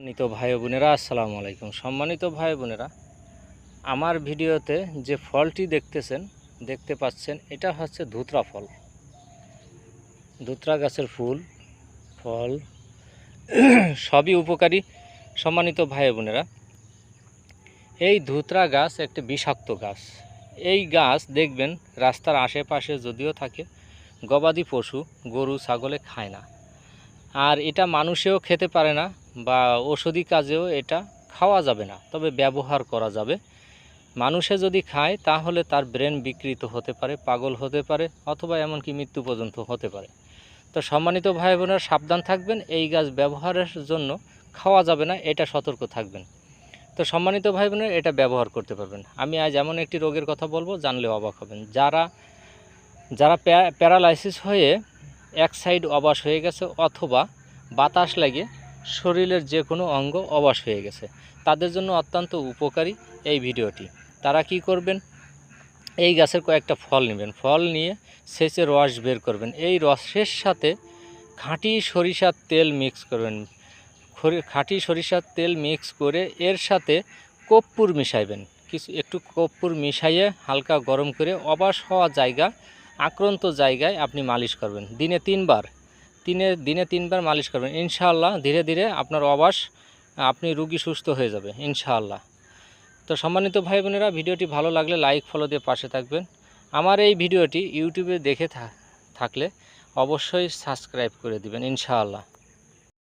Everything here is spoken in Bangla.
সম্মানিত ভাই বোনেরা, আসসালামু আলাইকুম। সম্মানিত ভাই বোনেরা, আমার ভিডিওতে যে ফলটি দেখতে পাচ্ছেন, এটা হচ্ছে ধুতরা ফল। ধুতরা গাছের ফল সবই উপকারী। সম্মানিত ভাই বোনেরা, এই ধুতরা গাছ একটি বিষাক্ত গাছ। এই গাছ দেখবেন রাস্তার আশেপাশে যদিও থাকে, গবাদি পশু গরু ছাগলে খায় না, আর এটা মানুষেও খেতে পারে না বা ঔষধি কাজেও এটা খাওয়া যাবে না, তবে ব্যবহার করা যাবে। মানুষে যদি খায় তাহলে তার ব্রেন বিকৃত হতে পারে, পাগল হতে পারে, অথবা এমনকি মৃত্যু পর্যন্ত হতে পারে। তো সম্মানিত ভাই বোনেরা, সাবধান থাকবেন। এই গাছ ব্যবহারের জন্য খাওয়া যাবে না, এটা সতর্ক থাকবেন। তো সম্মানিত ভাই বোনেরা, এটা ব্যবহার করতে পারবেন। আমি আজ এমন একটি রোগের কথা বলবো, জানলে অবাক হবেন। যারা প্যারালাইসিস হয়ে এক সাইড অবশ হয়ে গেছে, অথবা বাতাস লাগে শরীরের যে কোনো অঙ্গ অবশ হয়ে গেছে, তাদের জন্য অত্যন্ত উপকারী এই ভিডিওটি। তারা কি করবেন, এই গাছের কয়েকটা ফল নেবেন, ফল নিয়ে শেষে রস বের করবেন। এই রসের সাথে খাঁটি সরিষার তেল মিক্স করবেন। খাঁটি সরিষার তেল মিক্স করে এর সাথে কর্পূর মিশাইবেন। একটু কর্পূর মিশাইয়ে হালকা গরম করে অবশ হওয়া আক্রান্ত জায়গায় আপনি মালিশ করবেন। দিনে তিনবার মালিশ করবেন। ইনশাআল্লাহ ধীরে ধীরে আপনার আপনি রোগী সুস্থ হয়ে যাবে ইনশাআল্লাহ। তো সম্মানিত ভাই বোনেরা, ভিডিওটি ভালো লাগলে লাইক ফলো দিয়ে পাশে থাকবেন। আমার এই ভিডিওটি ইউটিউবে দেখে থাকলে অবশ্যই সাবস্ক্রাইব করে দিবেন ইনশাআল্লাহ।